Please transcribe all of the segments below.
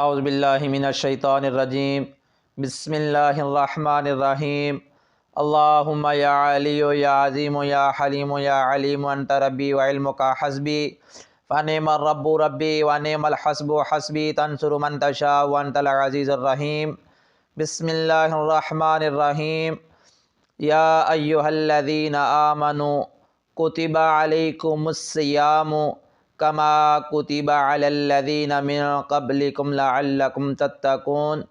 اعوذ باللہ من الشیطان الرجیم بسم اللہ الرحمن الرحیم اللہم یا علی یا عظیم یا حلیم یا علیم انت ربی وعلمک حسبی فنعم الرب ربی ونعم الحسب حسبی تنصر من تشاء وانت العزیز الرحیم بسم اللہ الرحمن الرحیم یا ایہا الذین آمنوا کتب علیکم الصیام کما کتب علی الذین من قبلکم لعلکم تتقون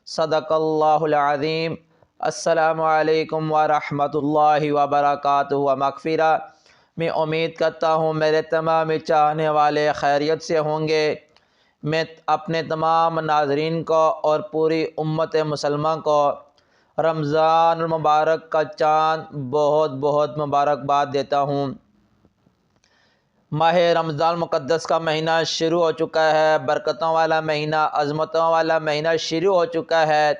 صدق اللہ العظیم۔ السلام علیکم ورحمۃ اللہ وبرکاتہ و مغفرہ۔ میں امید کرتا ہوں میرے تمام چاہنے والے خیریت سے ہوں گے۔ میں اپنے تمام ناظرین کو اور پوری امت مسلمہ کو رمضان المبارک کا چاند بہت بہت مبارکباد دیتا ہوں۔ ماہ رمضان مقدس کا مہینہ شروع ہو چکا ہے، برکتوں والا مہینہ، عظمتوں والا مہینہ شروع ہو چکا ہے۔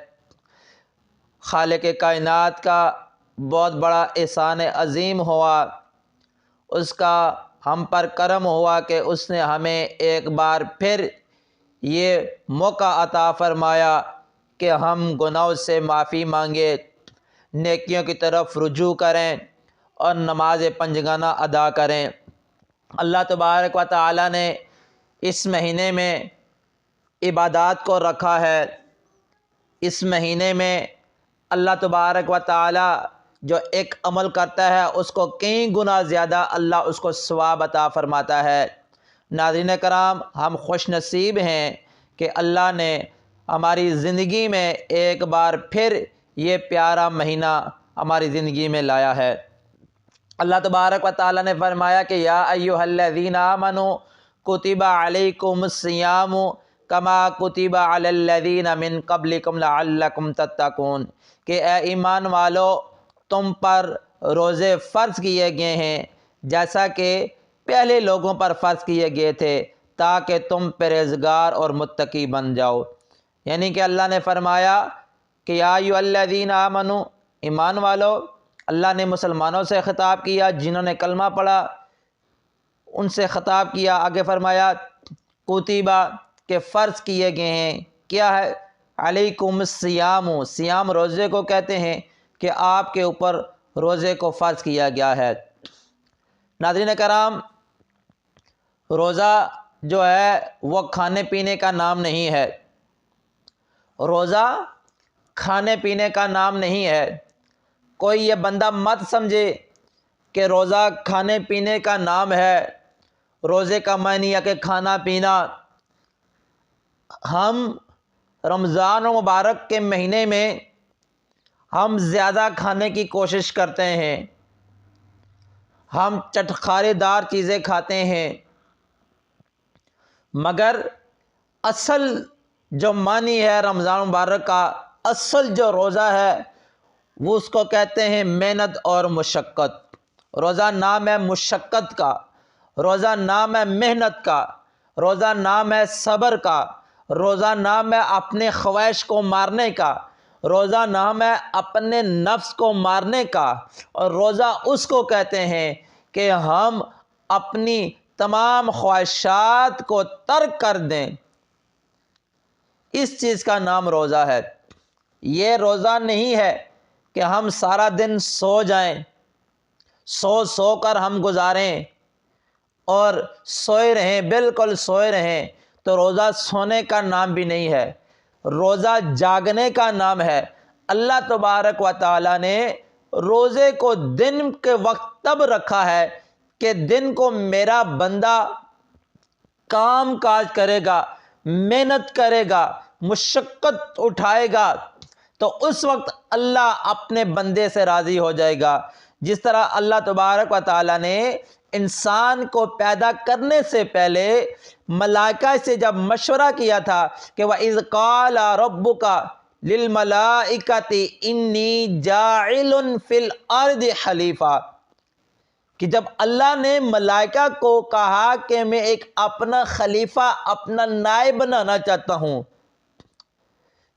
خالق کائنات کا بہت بڑا احسان عظیم ہوا، اس کا ہم پر کرم ہوا کہ اس نے ہمیں ایک بار پھر یہ موقع عطا فرمایا کہ ہم گناہوں سے معافی مانگے، نیکیوں کی طرف رجوع کریں اور نماز پنجگانہ ادا کریں۔ اللہ تبارک و تعالی نے اس مہینے میں عبادات کو رکھا ہے۔ اس مہینے میں اللہ تبارک و تعالی جو ایک عمل کرتا ہے اس کو کئی گنا زیادہ اللہ اس کو ثواب عطا فرماتا ہے۔ ناظرین کرام، ہم خوش نصیب ہیں کہ اللہ نے ہماری زندگی میں ایک بار پھر یہ پیارا مہینہ ہماری زندگی میں لایا ہے۔ اللہ تبارک و تعالی نے فرمایا کہ یا ایھا الذین آمنوا کتب علیکم الصیام کما کتب علی الذین من قبلکم لعلکم تتقون، کہ اے ایمان والو تم پر روزے فرض کیے گئے ہیں جیسا کہ پہلے لوگوں پر فرض کیے گئے تھے تاکہ تم پرہیزگار اور متقی بن جاؤ۔ یعنی کہ اللہ نے فرمایا کہ یا ایھا الذین آمنوا، ایمان والو۔ اللہ نے مسلمانوں سے خطاب کیا، جنہوں نے کلمہ پڑھا ان سے خطاب کیا۔ آگے فرمایا کتبہ، کہ فرض کیے گئے ہیں۔ کیا ہے؟ علیکم الصیام، صیام روزے کو کہتے ہیں کہ آپ کے اوپر روزے کو فرض کیا گیا ہے۔ ناظرین کرام، روزہ جو ہے وہ کھانے پینے کا نام نہیں ہے۔ روزہ کھانے پینے کا نام نہیں ہے۔ کوئی یہ بندہ مت سمجھے کہ روزہ کھانے پینے کا نام ہے۔ روزے کا معنی ہے کہ کھانا پینا۔ ہم رمضان مبارک کے مہینے میں ہم زیادہ کھانے کی کوشش کرتے ہیں، ہم چٹخارے دار چیزیں کھاتے ہیں، مگر اصل جو معنی ہے رمضان مبارک کا، اصل جو روزہ ہے وہ اس کو کہتے ہیں محنت اور مشقت۔ روزہ نام ہے مشقت کا، روزہ نام ہے محنت کا، روزہ نام ہے صبر کا، روزہ نام ہے اپنے خواہش کو مارنے کا، روزہ نام ہے اپنے نفس کو مارنے کا، اور روزہ اس کو کہتے ہیں کہ ہم اپنی تمام خواہشات کو ترک کر دیں۔ اس چیز کا نام روزہ ہے۔ یہ روزہ نہیں ہے کہ ہم سارا دن سو جائیں، سو کر ہم گزاریں اور سوئے رہیں، بالکل سوئے رہیں، تو روزہ سونے کا نام بھی نہیں ہے، روزہ جاگنے کا نام ہے۔ اللہ تبارک و تعالی نے روزے کو دن کے وقت تب رکھا ہے کہ دن کو میرا بندہ کام کاج کرے گا، محنت کرے گا، مشقت اٹھائے گا، تو اس وقت اللہ اپنے بندے سے راضی ہو جائے گا۔ جس طرح اللہ تبارک و تعالی نے انسان کو پیدا کرنے سے پہلے ملائکہ سے جب مشورہ کیا تھا کہ وَإِذْ قَالَ رَبُّكَ لِلْمَلَائِكَةِ إِنِّي جَاعِلٌ فِي الْأَرْضِ خلیفہ، کہ جب اللہ نے ملائکہ کو کہا کہ میں ایک اپنا خلیفہ، اپنا نائب بنانا چاہتا ہوں،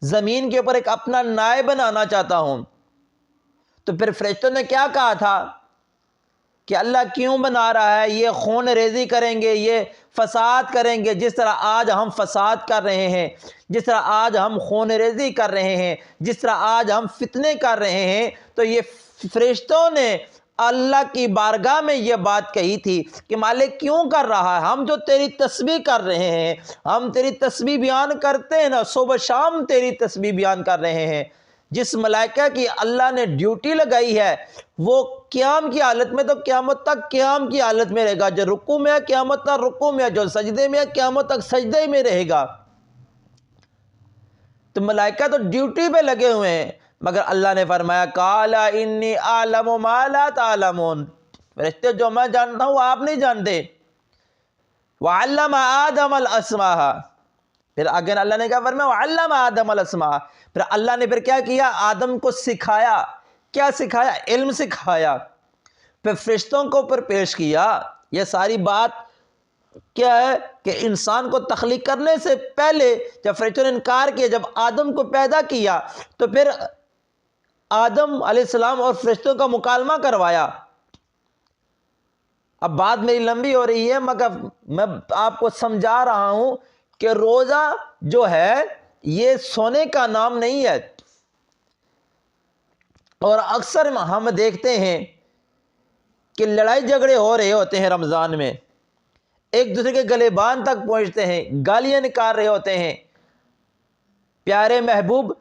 زمین کے اوپر ایک اپنا نائب بنانا چاہتا ہوں، تو پھر فرشتوں نے کیا کہا تھا کہ اللہ کیوں بنا رہا ہے؟ یہ خون ریزی کریں گے، یہ فساد کریں گے، جس طرح آج ہم فساد کر رہے ہیں، جس طرح آج ہم خون ریزی کر رہے ہیں، جس طرح آج ہم فتنے کر رہے ہیں، تو یہ فرشتوں نے اللہ کی بارگاہ میں یہ بات کہی تھی کہ مالک کیوں کر رہا ہے؟ ہم جو تیری تسبیح کر رہے ہیں، ہم تیری تسبیح بیان کرتے ہیں نا، صبح شام تیری تسبیح بیان کر رہے ہیں، جس ملائکہ کی اللہ نے ڈیوٹی لگائی ہے وہ قیام کی حالت میں تو قیامت تک قیام کی حالت میں رہے گا، جو رکوع میں ہے قیامت تک رکوع میں ہے، جو سجدے میں ہے قیامت تک سجدے میں رہے گا۔ تو ملائکہ تو ڈیوٹی پہ لگے ہوئے ہیں، مگر اللہ نے فرمایا قال انی اعلم ما لا تعلمون، فرشتے جو میں جانتا ہوں آپ نہیں جانتے۔ وعلم آدم الاسماء، پھر آگے اللہ نے کیا فرمایا وعلم آدم الاسماء، پھر اللہ نے پھر کیا کیا؟ آدم کو سکھایا۔ کیا سکھایا؟ علم سکھایا، پھر فرشتوں کو پر پیش کیا۔ یہ ساری بات کیا ہے کہ انسان کو تخلیق کرنے سے پہلے جب فرشتوں نے انکار کیا، جب آدم کو پیدا کیا تو پھر آدم علیہ السلام اور فرشتوں کا مکالمہ کروایا۔ اب بات میری لمبی ہو رہی ہے مگر میں آپ کو سمجھا رہا ہوں کہ روزہ جو ہے یہ سونے کا نام نہیں ہے، اور اکثر ہم دیکھتے ہیں کہ لڑائی جھگڑے ہو رہے ہوتے ہیں رمضان میں، ایک دوسرے کے گلے بان تک پہنچتے ہیں، گالیاں نکال رہے ہوتے ہیں۔ پیارے محبوب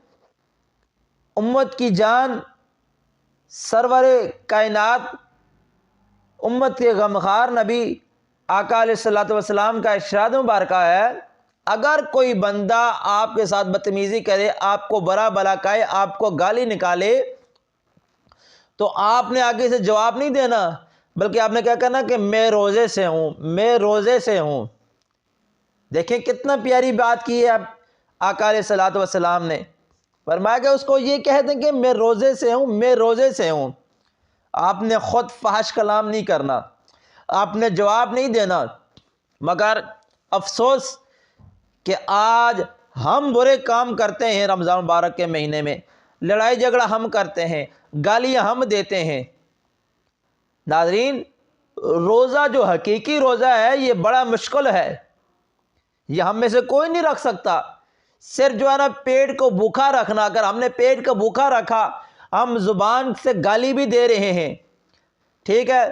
امت کی جان سرور کائنات امت کے غمخوار نبی آقا علیہ الصلوۃ والسلام کا ارشاد مبارکہ ہے، اگر کوئی بندہ آپ کے ساتھ بدتمیزی کرے، آپ کو برا بلا کہے، آپ کو گالی نکالے، تو آپ نے آگے سے جواب نہیں دینا، بلکہ آپ نے کیا کرنا کہ میں روزے سے ہوں، میں روزے سے ہوں۔ دیکھیں کتنا پیاری بات کی ہے آقا علیہ الصلوۃ والسلام نے، فرمایا کہ اس کو یہ کہہ دیں کہ میں روزے سے ہوں، میں روزے سے ہوں۔ آپ نے خود فحش کلام نہیں کرنا، آپ نے جواب نہیں دینا۔ مگر افسوس کہ آج ہم برے کام کرتے ہیں، رمضان مبارک کے مہینے میں لڑائی جھگڑا ہم کرتے ہیں، گالیاں ہم دیتے ہیں۔ ناظرین، روزہ جو حقیقی روزہ ہے یہ بڑا مشکل ہے، یہ ہم میں سے کوئی نہیں رکھ سکتا۔ صرف جو ہے نا پیٹ کو بھوکا رکھنا، اگر ہم نے پیٹ کو بھوکا رکھا، ہم زبان سے گالی بھی دے رہے ہیں، ٹھیک ہے،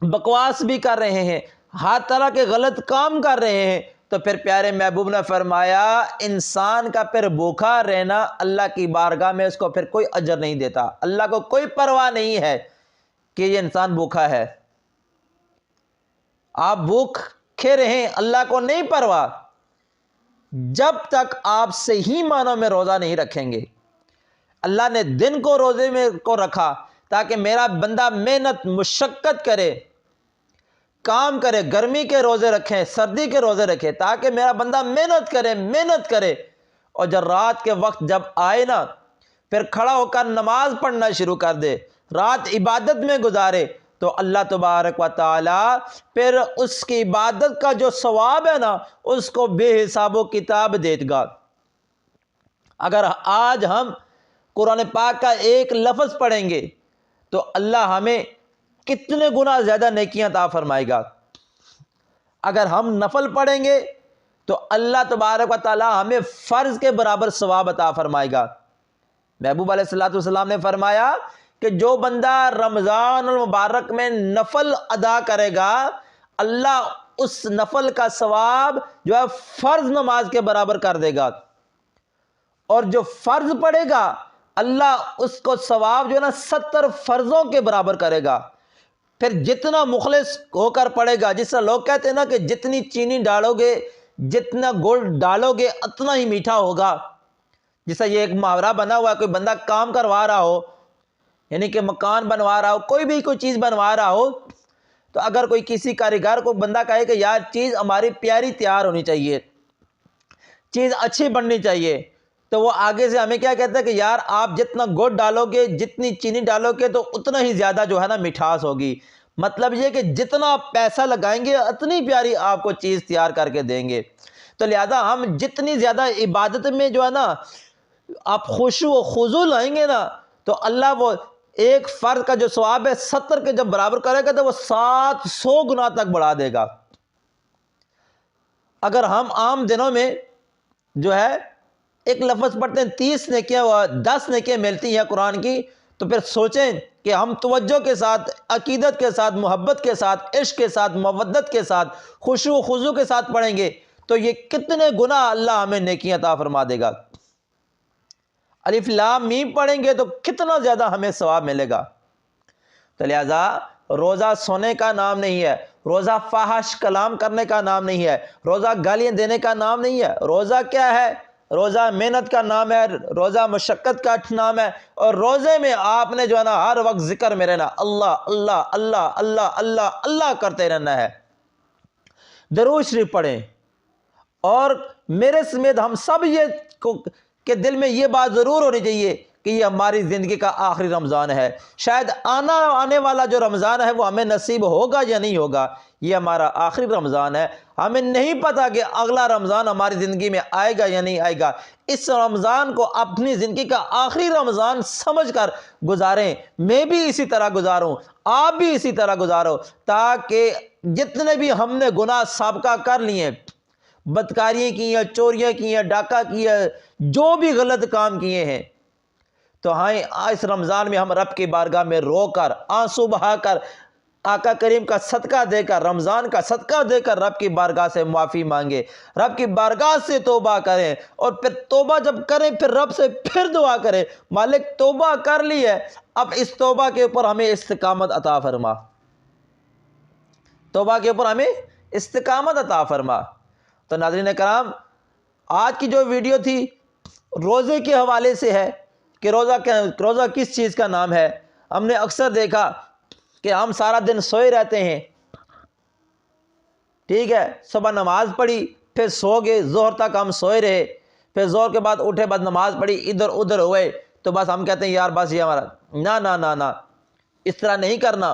بکواس بھی کر رہے ہیں، ہر طرح کے غلط کام کر رہے ہیں، تو پھر پیارے محبوب نے فرمایا انسان کا پھر بھوکا رہنا اللہ کی بارگاہ میں اس کو پھر کوئی اجر نہیں دیتا۔ اللہ کو کوئی پرواہ نہیں ہے کہ یہ انسان بھوکا ہے، آپ بھوکے رہیں، اللہ کو نہیں پرواہ جب تک آپ صحیح معنوں میں روزہ نہیں رکھیں گے۔ اللہ نے دن کو روزے میں کو رکھا تاکہ میرا بندہ محنت مشقت کرے، کام کرے، گرمی کے روزے رکھیں، سردی کے روزے رکھے، تاکہ میرا بندہ محنت کرے، اور جب رات کے وقت جب آئے نا پھر کھڑا ہو کر نماز پڑھنا شروع کر دے، رات عبادت میں گزارے، تو اللہ تبارک و تعالی پھر اس کی عبادت کا جو ثواب ہے نا اس کو بے حساب و کتاب دے گا۔ اگر آج ہم قرآن پاک کا ایک لفظ پڑھیں گے تو اللہ ہمیں کتنے گنا زیادہ نیکیاں عطا فرمائے گا۔ اگر ہم نفل پڑھیں گے تو اللہ تبارک و تعالی ہمیں فرض کے برابر ثواب عطا فرمائے گا۔ محبوب علیہ الصلوۃ والسلام نے فرمایا کہ جو بندہ رمضان المبارک میں نفل ادا کرے گا، اللہ اس نفل کا ثواب جو ہے فرض نماز کے برابر کر دے گا، اور جو فرض پڑے گا اللہ اس کو ثواب جو ہے نا 70 فرضوں کے برابر کرے گا۔ پھر جتنا مخلص ہو کر پڑے گا، جس طرح لوگ کہتے ہیں نا کہ جتنی چینی ڈالو گے، جتنا گڑ ڈالو گے اتنا ہی میٹھا ہوگا، جس طرح یہ ایک محاورہ بنا ہوا ہے، کوئی بندہ کام کروا رہا ہو، یعنی کہ مکان بنوا رہا ہو، کوئی بھی کوئی چیز بنوا رہا ہو، تو اگر کوئی کسی کاریگر کو بندہ کہے کہ یار چیز ہماری پیاری تیار ہونی چاہیے، چیز اچھی بننی چاہیے، تو وہ آگے سے ہمیں کیا کہتا ہے کہ یار آپ جتنا گڑ ڈالو گے، جتنی چینی ڈالو گے تو اتنا ہی زیادہ جو ہے نا مٹھاس ہوگی۔ مطلب یہ کہ جتنا آپ پیسہ لگائیں گے اتنی پیاری آپ کو چیز تیار کر کے دیں گے۔ تو لہذا ہم جتنی زیادہ عبادت میں جو ہے نا آپ خشوع و خضوع لائیں گے نا، تو اللہ وہ ایک فرض کا جو ثواب ہے 70 کے جب برابر کرے گا تو وہ 700 گنا تک بڑھا دے گا۔ اگر ہم عام دنوں میں جو ہے ایک لفظ پڑھتے ہیں 30 نیکیاں 10 نیکیاں ملتی ہیں قرآن کی، تو پھر سوچیں کہ ہم توجہ کے ساتھ، عقیدت کے ساتھ، محبت کے ساتھ، عشق کے ساتھ، مودت کے ساتھ، خشوع و خضوع کے ساتھ پڑھیں گے تو یہ کتنے گناہ اللہ ہمیں نیکیاں عطا فرما دے گا۔ الف لام میم پڑھیں گے تو کتنا زیادہ ہمیں ثواب ملے گا۔ تو لہذا روزہ سونے کا نام نہیں ہے، روزہ فحش کلام کرنے کا نام نہیں ہے، روزہ گالیاں دینے کا نام نہیں ہے۔ روزہ کیا ہے؟ روزہ محنت کا نام ہے، روزہ مشقت کا نام ہے، اور روزے میں آپ نے جو ہے نا ہر وقت ذکر میں رہنا، اللہ اللہ اللہ اللہ اللہ اللہ کرتے رہنا ہے۔ درود شریف پڑھیں، اور میرے سمیت ہم سب کہ دل میں یہ بات ضرور ہونی چاہیے کہ یہ ہماری زندگی کا آخری رمضان ہے۔ شاید آنے والا جو رمضان ہے وہ ہمیں نصیب ہوگا یا نہیں ہوگا، یہ ہمارا آخری رمضان ہے۔ ہمیں نہیں پتا کہ اگلا رمضان ہماری زندگی میں آئے گا یا نہیں آئے گا۔ اس رمضان کو اپنی زندگی کا آخری رمضان سمجھ کر گزاریں، میں بھی اسی طرح گزاروں، آپ بھی اسی طرح گزارو، تاکہ جتنے بھی ہم نے گناہ سابقہ کر لیے، بدکاریاں کی ہیں، چوریاں کی ہیں، ڈاکہ کیا، جو بھی غلط کام کیے ہیں، تو ہاں اس رمضان میں ہم رب کی بارگاہ میں رو کر، آنسو بہا کر، آقا کریم کا صدقہ دے کر، رمضان کا صدقہ دے کر رب کی بارگاہ سے معافی مانگے، رب کی بارگاہ سے توبہ کریں، اور پھر توبہ جب کریں پھر رب سے پھر دعا کریں، مالک توبہ کر لی ہے، اب اس توبہ کے اوپر ہمیں استقامت عطا فرما، توبہ کے اوپر ہمیں استقامت عطا فرما۔ تو ناظرین کرام، آج کی جو ویڈیو تھی روزے کے حوالے سے ہے کہ روزہ کس چیز کا نام ہے۔ ہم نے اکثر دیکھا کہ ہم سارا دن سوئے رہتے ہیں، ٹھیک ہے، صبح نماز پڑھی پھر سو گئے، ظہر تک ہم سوئے رہے، پھر ظہر کے بعد اٹھے، بعد نماز پڑھی، ادھر ادھر ہوئے، تو بس ہم کہتے ہیں یار بس یہ ہمارا، نہ نہ نہ نہ، اس طرح نہیں کرنا۔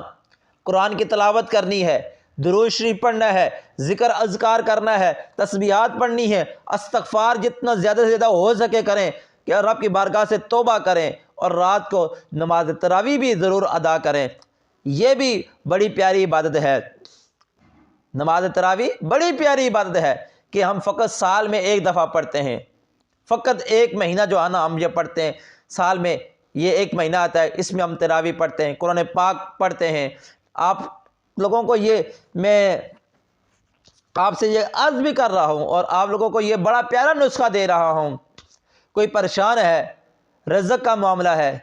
قرآن کی تلاوت کرنی ہے، درود شریف پڑھنا ہے، ذکر اذکار کرنا ہے، تسبیحات پڑھنی ہے، استغفار جتنا زیادہ سے زیادہ ہو سکے کریں، کہ رب کی بارگاہ سے توبہ کریں، اور رات کو نماز تراویح بھی ضرور ادا کریں۔ یہ بھی بڑی پیاری عبادت ہے، نماز تراویح بڑی پیاری عبادت ہے کہ ہم فقط سال میں ایک دفعہ پڑھتے ہیں، فقط ایک مہینہ جو ہے نا ہم یہ پڑھتے ہیں، سال میں یہ ایک مہینہ آتا ہے، اس میں ہم تراویح پڑھتے ہیں، قرآن پاک پڑھتے ہیں۔ آپ لوگوں کو یہ میں آپ سے یہ عرض بھی کر رہا ہوں، اور آپ لوگوں کو یہ بڑا پیارا نسخہ دے رہا ہوں، کوئی پریشان ہے، رزق کا معاملہ ہے،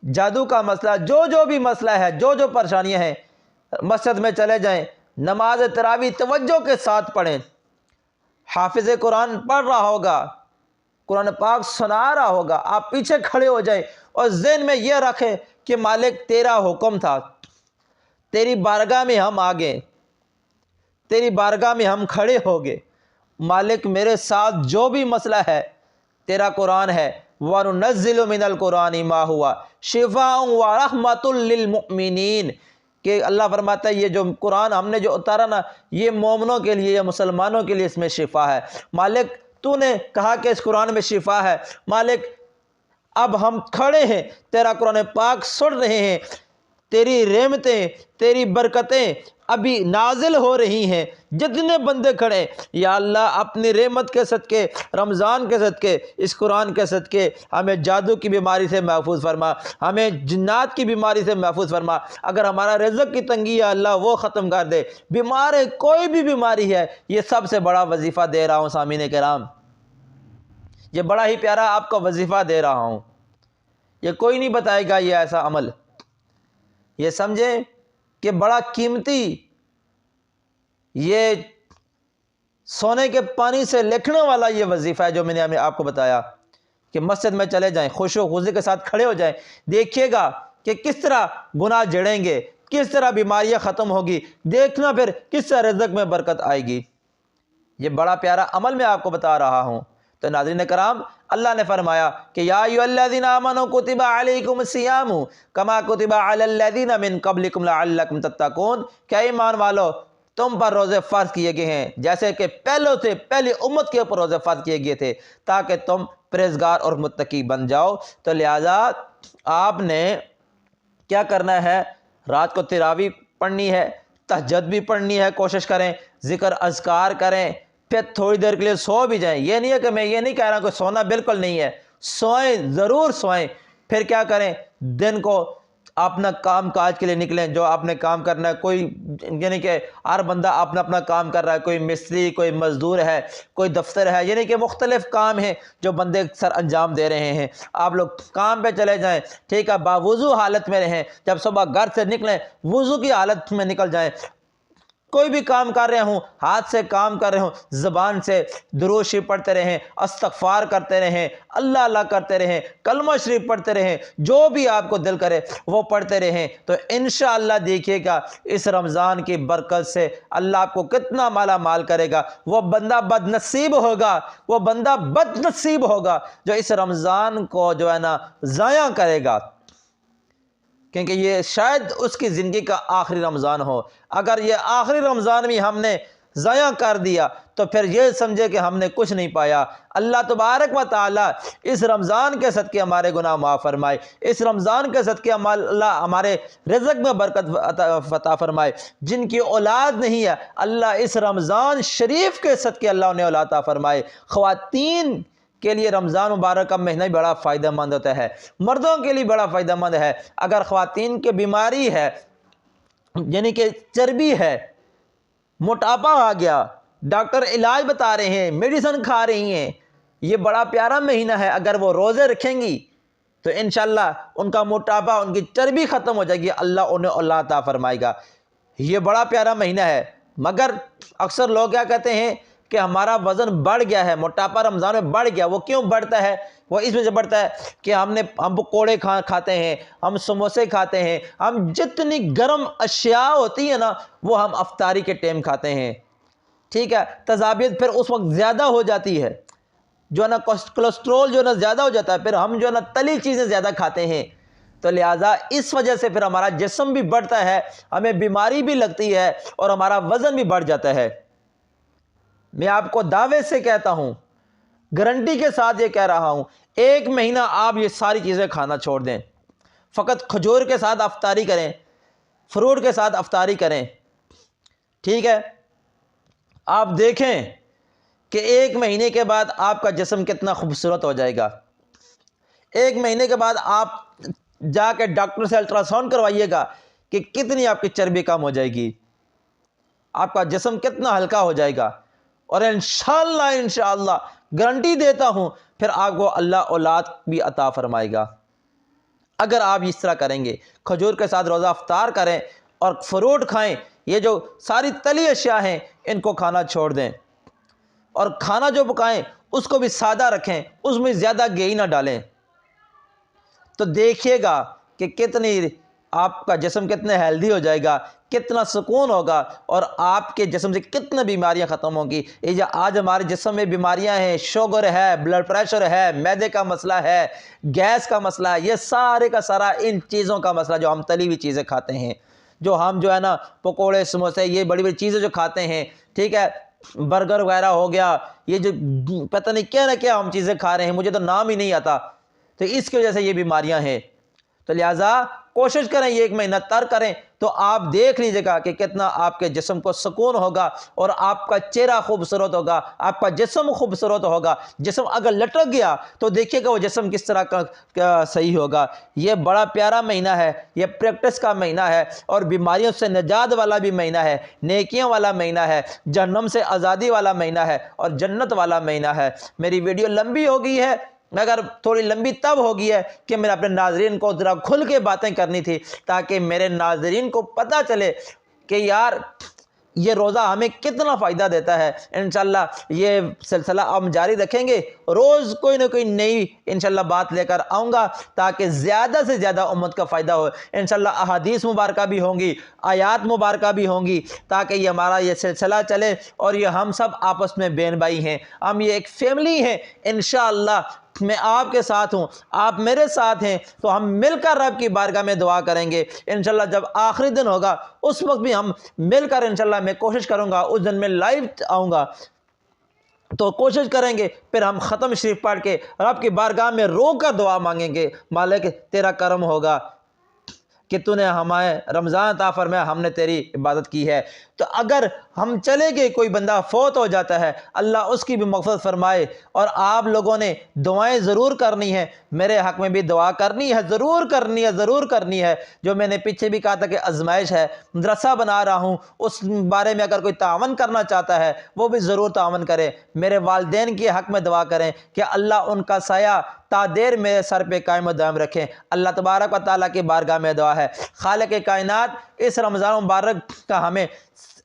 جادو کا مسئلہ، جو بھی مسئلہ ہے، جو پریشانیاں ہیں، مسجد میں چلے جائیں، نماز تراویح توجہ کے ساتھ پڑھیں۔ حافظ قرآن پڑھ رہا ہوگا، قرآن پاک سنا رہا ہوگا، آپ پیچھے کھڑے ہو جائیں اور ذہن میں یہ رکھیں کہ مالک تیرا حکم تھا، تیری بارگاہ میں ہم آگے، تیری بارگاہ میں ہم کھڑے ہو گئے، مالک میرے ساتھ جو بھی مسئلہ ہے، تیرا قرآن ہے، وَنُنَزِّلُ مِنَ الْقُرْآنِ مَا هُوَ شِفَاءٌ وَرَحْمَةٌ لِّلْمُؤْمِنِينَ، کہ اللہ فرماتا ہے یہ جو قرآن ہم نے جو اتارا نا، یہ مومنوں کے لیے، یہ مسلمانوں کے لیے اس میں شفا ہے۔ مالک تو نے کہا کہ اس قرآن میں شفا ہے، مالک اب ہم کھڑے ہیں، تیرا قرآن پاک سن رہے ہیں، تیری رحمتیں، تیری برکتیں ابھی نازل ہو رہی ہیں، جتنے بندے کھڑے، یا اللہ اپنی رحمت کے صدقے، رمضان کے صدقے، اس قرآن کے صدقے ہمیں جادو کی بیماری سے محفوظ فرما، ہمیں جنات کی بیماری سے محفوظ فرما، اگر ہمارا رزق کی تنگی ہے اللہ وہ ختم کر دے، بیمار ہے کوئی بھی بیماری ہے، یہ سب سے بڑا وظیفہ دے رہا ہوں سامعین کرام، یہ بڑا ہی پیارا آپ کو وظیفہ دے رہا ہوں، یہ کوئی نہیں بتائے گا یہ ایسا عمل، یہ سمجھیں کہ بڑا قیمتی، یہ سونے کے پانی سے لکھنے والا یہ وظیفہ ہے جو میں نے آپ کو بتایا، کہ مسجد میں چلے جائیں، خشوع و خضوع کے ساتھ کھڑے ہو جائیں، دیکھیے گا کہ کس طرح گناہ جڑیں گے، کس طرح بیماریاں ختم ہوگی، دیکھنا پھر کس طرح رزق میں برکت آئے گی۔ یہ بڑا پیارا عمل میں آپ کو بتا رہا ہوں۔ تو ناظرین کرام، اللہ نے فرمایا کہ یا ایھا الذین آمنوا کتب علیکم الصیام کما کتب علی الذین من قبلکم لعلکم تتقون، کہ ایمان والو تم پر روزے فرض کیے گئے ہیں جیسے کہ پہلی امت کے اوپر روزے فرض کیے گئے تھے تاکہ تم پرہیزگار اور متقی بن جاؤ۔ تو لہذا آپ نے کیا کرنا ہے، رات کو تراویح پڑھنی ہے، تہجد بھی پڑھنی ہے، کوشش کریں، ذکر اذکار کریں، پھر تھوڑی دیر کے لیے سو بھی جائیں. یہ نہیں ہے کہ میں یہ نہیں کہہ رہا کہ سونا بالکل نہیں ہے، سوئیں، ضرور سوئیں. پھر کیا کریں، دن کو اپنا کام کاج کے لیے نکلیں، جو آپ نے کام کرنا ہے. کوئی یعنی کہ ہر بندہ اپنا اپنا کام کر رہا ہے، کوئی مستری، کوئی مزدور ہے، کوئی دفتر ہے، یعنی کہ مختلف کام ہیں جو بندے سر انجام دے رہے ہیں. آپ لوگ کام پہ چلے جائیں، ٹھیک ہے، باوضو حالت میں رہیں. جب صبح گھر سے نکلیں وضو کی حالت میں نکل جائیں. کوئی بھی کام کر رہے ہوں، ہاتھ سے کام کر رہے ہوں، زبان سے درود شریف پڑھتے رہیں، استغفار کرتے رہیں، اللہ اللہ کرتے رہیں، کلمہ شریف پڑھتے رہیں، جو بھی آپ کو دل کرے وہ پڑھتے رہیں. تو انشاءاللہ دیکھیے گا اس رمضان کی برکت سے اللہ آپ کو کتنا مالا مال کرے گا. وہ بندہ بد نصیب ہوگا، وہ بندہ بد نصیب ہوگا جو اس رمضان کو جو ہے نا ضائع کرے گا، کیونکہ یہ شاید اس کی زندگی کا آخری رمضان ہو. اگر یہ آخری رمضان بھی ہم نے ضائع کر دیا تو پھر یہ سمجھے کہ ہم نے کچھ نہیں پایا. اللہ تبارک و تعالی اس رمضان کے صدقے ہمارے گناہ معاف فرمائے، اس رمضان کے صدقے اللہ ہمارے رزق میں برکت عطا فرمائے. جن کی اولاد نہیں ہے اللہ اس رمضان شریف کے صدقے اللہ انہیں اولاد عطا فرمائے. خواتین کے لیے رمضان مبارک کا مہینہ بڑا فائدہ مند ہوتا ہے، مردوں کے لیے بڑا فائدہ مند ہے. اگر خواتین کی بیماری ہے، یعنی کہ چربی ہے، موٹاپا آ گیا، ڈاکٹر علاج بتا رہے ہیں، میڈیسن کھا رہی ہیں، یہ بڑا پیارا مہینہ ہے. اگر وہ روزے رکھیں گی تو انشاءاللہ ان کا موٹاپا، ان کی چربی ختم ہو جائے گی، اللہ انہیں اللہ عطا فرمائے گا. یہ بڑا پیارا مہینہ ہے. مگر اکثر لوگ کیا کہتے ہیں کہ ہمارا وزن بڑھ گیا ہے، موٹاپا رمضان میں بڑھ گیا. وہ کیوں بڑھتا ہے؟ وہ اس وجہ سے بڑھتا ہے کہ ہم پکوڑے کھاتے ہیں، ہم سموسے کھاتے ہیں، ہم جتنی گرم اشیاء ہوتی ہیں نا وہ ہم افطاری کے ٹائم کھاتے ہیں. ٹھیک ہے، تذابیت پھر اس وقت زیادہ ہو جاتی ہے، جو ہے نا کولیسٹرول جو ہے نا زیادہ ہو جاتا ہے. پھر ہم جو ہے نا تلی چیزیں زیادہ کھاتے ہیں، تو لہٰذا اس وجہ سے پھر ہمارا جسم بھی بڑھتا ہے، ہمیں بیماری بھی لگتی ہے اور ہمارا وزن بھی بڑھ جاتا ہے. میں آپ کو دعوے سے کہتا ہوں، گارنٹی کے ساتھ یہ کہہ رہا ہوں، ایک مہینہ آپ یہ ساری چیزیں کھانا چھوڑ دیں، فقط کھجور کے ساتھ افطاری کریں، فروٹ کے ساتھ افطاری کریں. ٹھیک ہے، آپ دیکھیں کہ ایک مہینے کے بعد آپ کا جسم کتنا خوبصورت ہو جائے گا. ایک مہینے کے بعد آپ جا کے ڈاکٹر سے الٹرا ساؤنڈ کروائیے گا کہ کتنی آپ کی چربی کم ہو جائے گی، آپ کا جسم کتنا ہلکا ہو جائے گا. اور انشاءاللہ گارنٹی دیتا ہوں پھر آپ کو اللہ اولاد بھی عطا فرمائے گا اگر آپ اس طرح کریں گے. کھجور کے ساتھ روزہ افطار کریں اور فروٹ کھائیں. یہ جو ساری تلی اشیاء ہیں ان کو کھانا چھوڑ دیں، اور کھانا جو پکائیں اس کو بھی سادہ رکھیں، اس میں زیادہ گھی نہ ڈالیں. تو دیکھیے گا کہ کتنی آپ کا جسم کتنے ہیلدی ہو جائے گا، کتنا سکون ہوگا، اور آپ کے جسم سے کتنے بیماریاں ختم ہوں گی. یہ آج ہمارے جسم میں بیماریاں ہیں، شوگر ہے، بلڈ پریشر ہے، معدے کا مسئلہ ہے، گیس کا مسئلہ ہے، یہ سارے کا سارا ان چیزوں کا مسئلہ، جو ہم تلی ہوئی چیزیں کھاتے ہیں، جو ہم جو ہے نا پکوڑے سموسے، یہ بڑی بڑی چیزیں جو کھاتے ہیں، ٹھیک ہے، برگر وغیرہ ہو گیا، یہ جو پتہ نہیں کیا نہ کیا ہم چیزیں کھا رہے ہیں، مجھے تو نام ہی نہیں آتا. تو اس کی وجہ سے یہ بیماریاں ہیں. تو لہٰذا کوشش کریں یہ ایک مہینہ ترک کریں تو آپ دیکھ لیجیے گا کہ کتنا آپ کے جسم کو سکون ہوگا اور آپ کا چہرہ خوبصورت ہوگا، آپ کا جسم خوبصورت ہوگا. جسم اگر لٹک گیا تو دیکھیے گا وہ جسم کس طرح کا صحیح ہوگا. یہ بڑا پیارا مہینہ ہے، یہ پریکٹس کا مہینہ ہے، اور بیماریوں سے نجات والا بھی مہینہ ہے، نیکیوں والا مہینہ ہے، جہنم سے آزادی والا مہینہ ہے، اور جنت والا مہینہ ہے. میری ویڈیو لمبی ہو گئی ہے، مگر تھوڑی لمبی تب ہوگی ہے کہ میں اپنے ناظرین کو ذرا کھل کے باتیں کرنی تھی، تاکہ میرے ناظرین کو پتہ چلے کہ یار یہ روزہ ہمیں کتنا فائدہ دیتا ہے. انشاءاللہ یہ سلسلہ ہم جاری رکھیں گے، روز کوئی نہ کوئی نئی انشاءاللہ بات لے کر آؤں گا تاکہ زیادہ سے زیادہ امت کا فائدہ ہو. انشاءاللہ احادیث مبارکہ بھی ہوں گی، آیات مبارکہ بھی ہوں گی، تاکہ یہ ہمارا یہ سلسلہ چلے، اور یہ ہم سب آپس میں بہن بھائی ہیں، ہم یہ ایک فیملی ہیں. انشاءاللہ میں آپ کے ساتھ ہوں، آپ میرے ساتھ ہیں، تو ہم مل کر رب کی بارگاہ میں دعا کریں گے. انشاءاللہ جب آخری دن ہوگا اس وقت بھی ہم مل کر انشاءاللہ میں کوشش کروں گا اس دن میں لائیو آؤں گا، تو کوشش کریں گے پھر ہم ختم شریف پڑھ کے رب کی بارگاہ میں رو کر دعا مانگیں گے، مالک تیرا کرم ہوگا. کہ تو نے ہمیں رمضان عطا فرمایا، ہم نے تیری عبادت کی ہے۔ تو اگر ہم چلے گئے، کوئی بندہ فوت ہو جاتا ہے، اللہ اس کی بھی مغفرت فرمائے۔ اور آپ لوگوں نے دعائیں ضرور کرنی ہیں، میرے حق میں بھی دعا کرنی ہے، ضرور کرنی ہے، ضرور کرنی ہے۔ جو میں نے پیچھے بھی کہا تھا کہ آزمائش ہے، مدرسہ بنا رہا ہوں، اس بارے میں اگر کوئی تعاون کرنا چاہتا ہے وہ بھی ضرور تعاون کرے۔ میرے والدین کے حق میں دعا کریں کہ اللہ ان کا سایہ تا دیر میرے سر پہ قائم و دائم رکھیں۔ اللہ تبارک و تعالیٰ کی بارگاہ میں دعا ہے، خالق کائنات اس رمضان مبارک کا ہمیں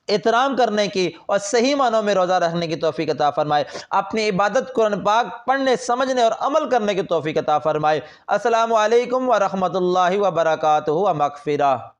احترام کرنے کی اور صحیح معنوں میں روزہ رکھنے کی توفیق عطا فرمائے، اپنی عبادت قرآن پاک پڑھنے، سمجھنے اور عمل کرنے کی توفیق عطا فرمائے۔ السلام علیکم ورحمۃ اللہ وبرکاتہ و مغفرہ۔